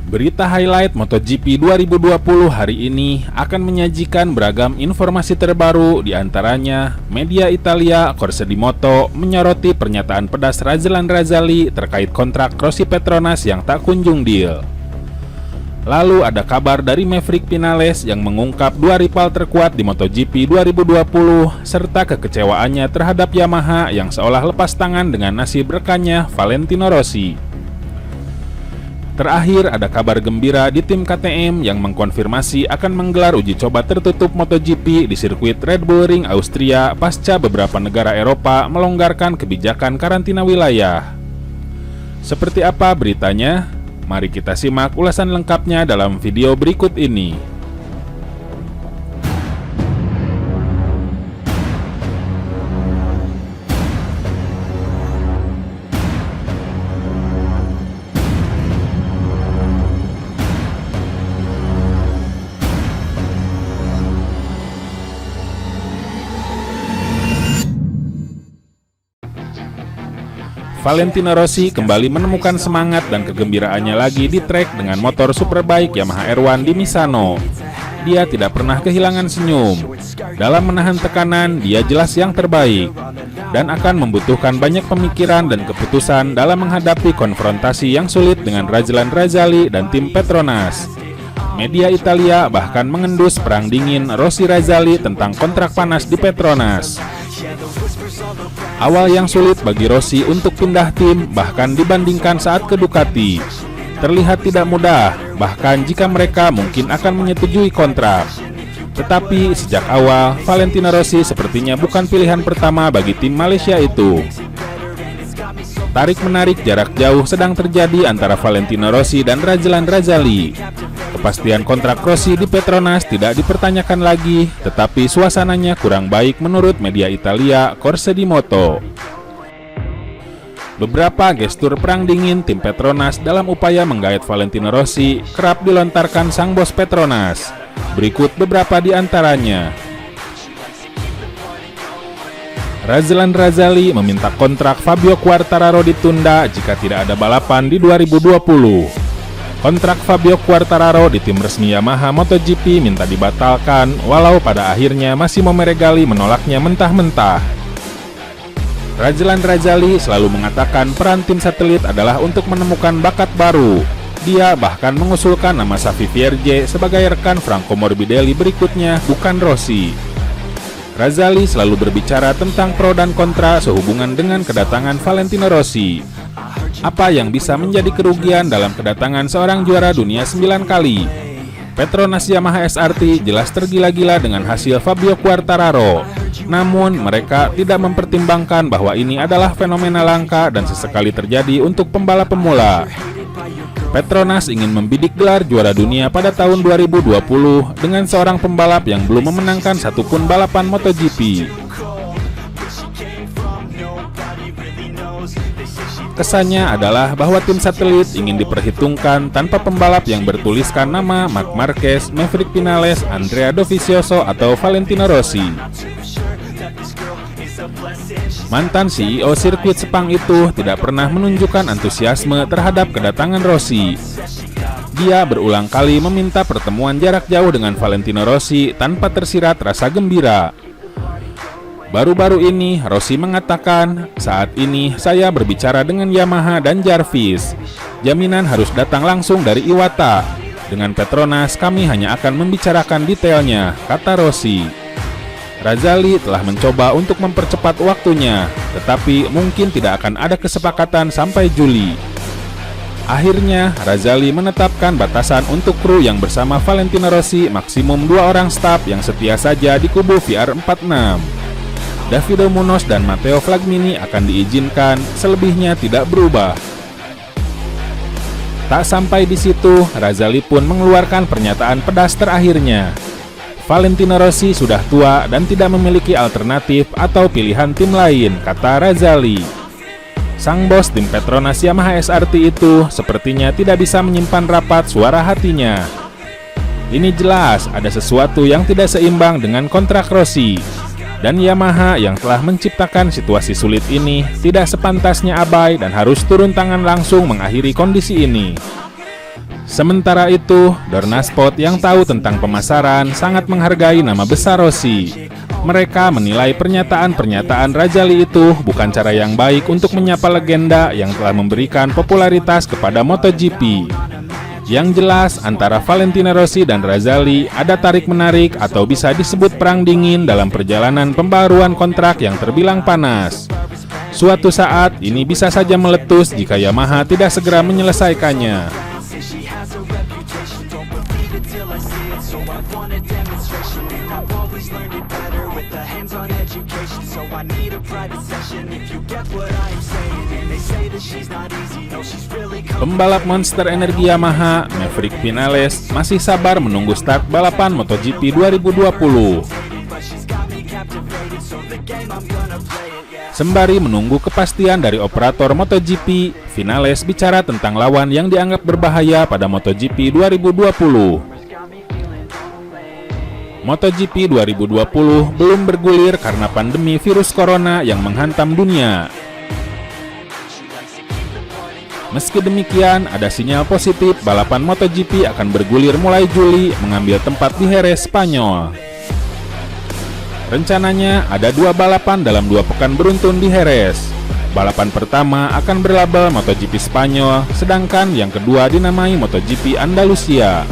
Berita highlight MotoGP 2020 hari ini akan menyajikan beragam informasi terbaru, di antaranya media Italia Corse di Moto menyoroti pernyataan pedas Razlan Razali terkait kontrak Rossi Petronas yang tak kunjung deal. Lalu ada kabar dari Maverick Vinales yang mengungkap dua rival terkuat di MotoGP 2020 serta kekecewaannya terhadap Yamaha yang seolah lepas tangan dengan nasib rekannya Valentino Rossi. Terakhir ada kabar gembira di tim KTM yang mengkonfirmasi akan menggelar uji coba tertutup MotoGP di sirkuit Red Bull Ring Austria pasca beberapa negara Eropa melonggarkan kebijakan karantina wilayah. Seperti apa beritanya? Mari kita simak ulasan lengkapnya dalam video berikut ini. Valentino Rossi kembali menemukan semangat dan kegembiraannya lagi di trek dengan motor superbike Yamaha R1 di Misano. Dia tidak pernah kehilangan senyum. Dalam menahan tekanan, dia jelas yang terbaik dan akan membutuhkan banyak pemikiran dan keputusan dalam menghadapi konfrontasi yang sulit dengan Razlan Razali dan tim Petronas. Media Italia bahkan mengendus perang dingin Rossi Razali tentang kontrak panas di Petronas. Awal yang sulit bagi Rossi untuk pindah tim bahkan dibandingkan saat ke Ducati. Terlihat tidak mudah, bahkan jika mereka mungkin akan menyetujui kontrak. Tetapi sejak awal, Valentino Rossi sepertinya bukan pilihan pertama bagi tim Malaysia itu. Tarik-menarik jarak jauh sedang terjadi antara Valentino Rossi dan Razlan Razali. Kepastian kontrak Rossi di Petronas tidak dipertanyakan lagi, tetapi suasananya kurang baik menurut media Italia Corse di Moto. Beberapa gestur perang dingin tim Petronas dalam upaya menggait Valentino Rossi kerap dilontarkan sang bos Petronas. Berikut beberapa di antaranya. Razlan Razali meminta kontrak Fabio Quartararo ditunda jika tidak ada balapan di 2020. Kontrak Fabio Quartararo di tim resmi Yamaha MotoGP minta dibatalkan, walau pada akhirnya Massimo Meregali menolaknya mentah-mentah. Razlan Razali selalu mengatakan peran tim satelit adalah untuk menemukan bakat baru. Dia bahkan mengusulkan nama Xavi Vierge sebagai rekan Franco Morbidelli berikutnya, bukan Rossi. Razali selalu berbicara tentang pro dan kontra sehubungan dengan kedatangan Valentino Rossi. Apa yang bisa menjadi kerugian dalam kedatangan seorang juara dunia 9 kali? Petronas Yamaha SRT jelas tergila-gila dengan hasil Fabio Quartararo. Namun mereka tidak mempertimbangkan bahwa ini adalah fenomena langka dan sesekali terjadi untuk pembalap pemula. Petronas ingin membidik gelar juara dunia pada tahun 2020 dengan seorang pembalap yang belum memenangkan satupun balapan MotoGP. Kesannya adalah bahwa tim satelit ingin diperhitungkan tanpa pembalap yang bertuliskan nama Marc Marquez, Maverick Vinales, Andrea Dovizioso, atau Valentino Rossi. Mantan CEO sirkuit Sepang itu tidak pernah menunjukkan antusiasme terhadap kedatangan Rossi. Dia berulang kali meminta pertemuan jarak jauh dengan Valentino Rossi tanpa tersirat rasa gembira. Baru-baru ini, Rossi mengatakan, "Saat ini saya berbicara dengan Yamaha dan Jarvis. Jaminan harus datang langsung dari Iwata. Dengan Petronas, kami hanya akan membicarakan detailnya," kata Rossi. Razali telah mencoba untuk mempercepat waktunya, tetapi mungkin tidak akan ada kesepakatan sampai Juli. Akhirnya, Razali menetapkan batasan untuk kru yang bersama Valentino Rossi maksimum 2 orang staf yang setia saja di kubu VR46. Davido Munoz dan Matteo Flagmini akan diizinkan, selebihnya tidak berubah. Tak sampai di situ, Razali pun mengeluarkan pernyataan pedas terakhirnya. Valentino Rossi sudah tua dan tidak memiliki alternatif atau pilihan tim lain, kata Razali. Sang bos tim Petronas Yamaha SRT itu sepertinya tidak bisa menyimpan rapat suara hatinya. Ini jelas ada sesuatu yang tidak seimbang dengan kontrak Rossi. Dan Yamaha yang telah menciptakan situasi sulit ini tidak sepantasnya abai dan harus turun tangan langsung mengakhiri kondisi ini. Sementara itu, Dorna Sport yang tahu tentang pemasaran sangat menghargai nama besar Rossi. Mereka menilai pernyataan-pernyataan Razali itu bukan cara yang baik untuk menyapa legenda yang telah memberikan popularitas kepada MotoGP. Yang jelas, antara Valentino Rossi dan Razali ada tarik-menarik atau bisa disebut perang dingin dalam perjalanan pembaruan kontrak yang terbilang panas. Suatu saat, ini bisa saja meletus jika Yamaha tidak segera menyelesaikannya. Pembalap monster energi Yamaha, Maverick Vinales, masih sabar menunggu start balapan MotoGP 2020. Sembari menunggu kepastian dari operator MotoGP, Vinales bicara tentang lawan yang dianggap berbahaya pada MotoGP 2020. MotoGP 2020 belum bergulir karena pandemi virus corona yang menghantam dunia. Meski demikian, ada sinyal positif balapan MotoGP akan bergulir mulai Juli mengambil tempat di Jerez, Spanyol. Rencananya ada 2 balapan dalam 2 pekan beruntun di Jerez. Balapan pertama akan berlabel MotoGP Spanyol, sedangkan yang kedua dinamai MotoGP Andalusia.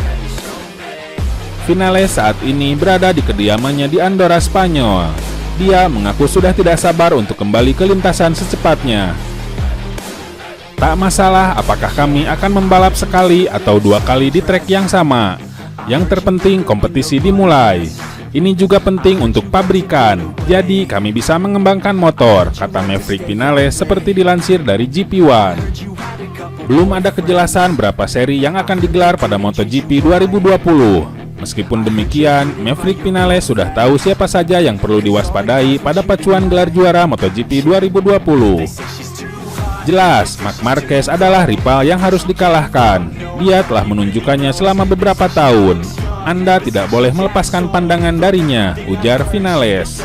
Vinales saat ini berada di kediamannya di Andorra, Spanyol. Dia mengaku sudah tidak sabar untuk kembali ke lintasan secepatnya. Tak masalah apakah kami akan membalap sekali atau 2 kali di trek yang sama. Yang terpenting kompetisi dimulai. Ini juga penting untuk pabrikan, jadi kami bisa mengembangkan motor, kata Maverick Vinales seperti dilansir dari GP1. Belum ada kejelasan berapa seri yang akan digelar pada MotoGP 2020. Meskipun demikian, Maverick Vinales sudah tahu siapa saja yang perlu diwaspadai pada pacuan gelar juara MotoGP 2020. Jelas, Marc Marquez adalah rival yang harus dikalahkan. Dia telah menunjukkannya selama beberapa tahun. Anda tidak boleh melepaskan pandangan darinya, ujar Vinales.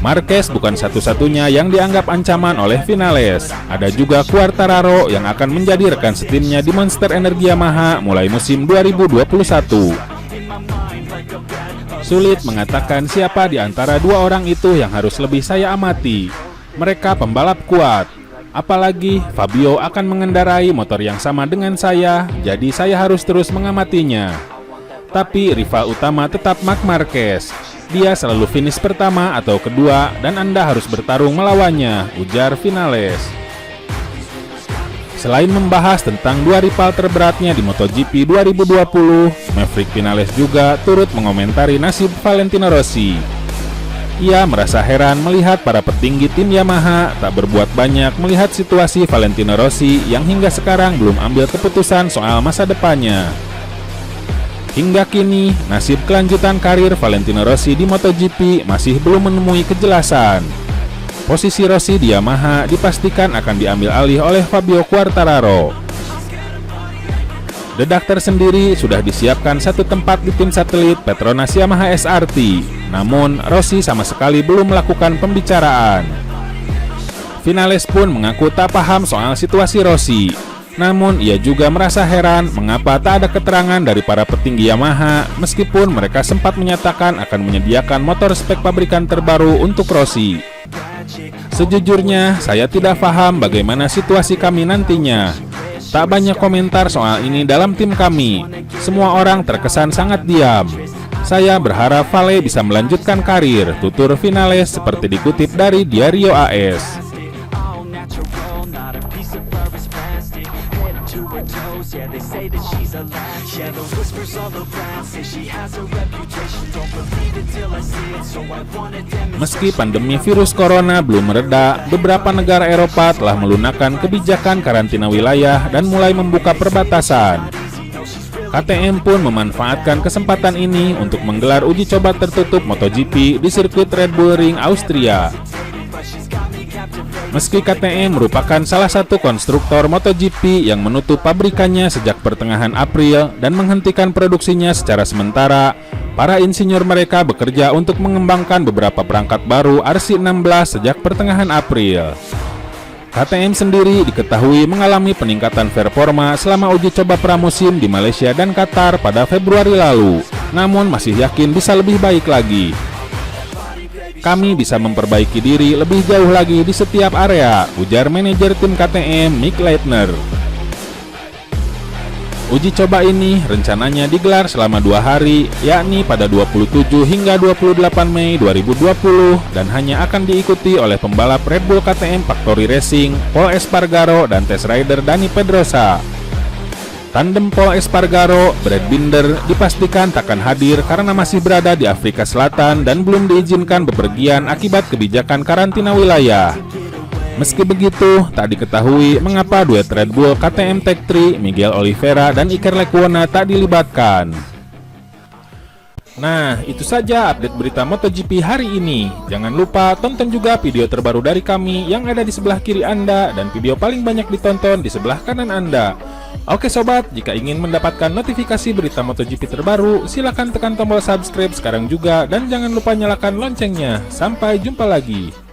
Marquez bukan satu-satunya yang dianggap ancaman oleh Vinales. Ada juga Quartararo yang akan menjadi rekan setimnya di Monster Energi Yamaha mulai musim 2021. Sulit mengatakan siapa di antara 2 orang itu yang harus lebih saya amati. Mereka pembalap kuat. Apalagi Fabio akan mengendarai motor yang sama dengan saya, jadi saya harus terus mengamatinya. Tapi rival utama tetap Marc Marquez. Dia selalu finish pertama atau kedua dan Anda harus bertarung melawannya, ujar Vinales. Selain membahas tentang 2 rival terberatnya di MotoGP 2020, Maverick Vinales juga turut mengomentari nasib Valentino Rossi. Ia merasa heran melihat para petinggi tim Yamaha tak berbuat banyak melihat situasi Valentino Rossi yang hingga sekarang belum ambil keputusan soal masa depannya. Hingga kini, nasib kelanjutan karir Valentino Rossi di MotoGP masih belum menemui kejelasan. Posisi Rossi di Yamaha dipastikan akan diambil alih oleh Fabio Quartararo. Dedak tersendiri sudah disiapkan satu tempat di tim satelit Petronas Yamaha SRT, namun Rossi sama sekali belum melakukan pembicaraan. Vinales pun mengaku tak paham soal situasi Rossi, namun ia juga merasa heran mengapa tak ada keterangan dari para petinggi Yamaha meskipun mereka sempat menyatakan akan menyediakan motor spek pabrikan terbaru untuk Rossi. Sejujurnya, saya tidak paham bagaimana situasi kami nantinya. Tak banyak komentar soal ini dalam tim kami. Semua orang terkesan sangat diam. Saya berharap Vale bisa melanjutkan karir, tutur Vinales seperti dikutip dari Diario AS. Meski pandemi virus corona belum mereda, beberapa negara Eropa telah melunakkan kebijakan karantina wilayah dan mulai membuka perbatasan. KTM pun memanfaatkan kesempatan ini untuk menggelar uji coba tertutup MotoGP di sirkuit Red Bull Ring, Austria. Meski KTM merupakan salah satu konstruktor MotoGP yang menutup pabrikannya sejak pertengahan April dan menghentikan produksinya secara sementara, para insinyur mereka bekerja untuk mengembangkan beberapa perangkat baru RC16 sejak pertengahan April. KTM sendiri diketahui mengalami peningkatan performa selama uji coba pramusim di Malaysia dan Qatar pada Februari lalu, namun masih yakin bisa lebih baik lagi. Kami bisa memperbaiki diri lebih jauh lagi di setiap area, ujar manajer tim KTM Mick Leitner. Uji coba ini rencananya digelar selama 2 hari, yakni pada 27 hingga 28 Mei 2020 dan hanya akan diikuti oleh pembalap Red Bull KTM Factory Racing, Pol Espargaro dan test rider Dani Pedrosa. Tandem Pol Espargaro, Brad Binder dipastikan takkan hadir karena masih berada di Afrika Selatan dan belum diizinkan bepergian akibat kebijakan karantina wilayah. Meski begitu, tak diketahui mengapa duet Red Bull KTM Tech3, Miguel Oliveira dan Iker Lecuona tak dilibatkan. Nah, itu saja update berita MotoGP hari ini. Jangan lupa tonton juga video terbaru dari kami yang ada di sebelah kiri Anda dan video paling banyak ditonton di sebelah kanan Anda. Oke sobat, jika ingin mendapatkan notifikasi berita MotoGP terbaru, silakan tekan tombol subscribe sekarang juga dan jangan lupa nyalakan loncengnya. Sampai jumpa lagi.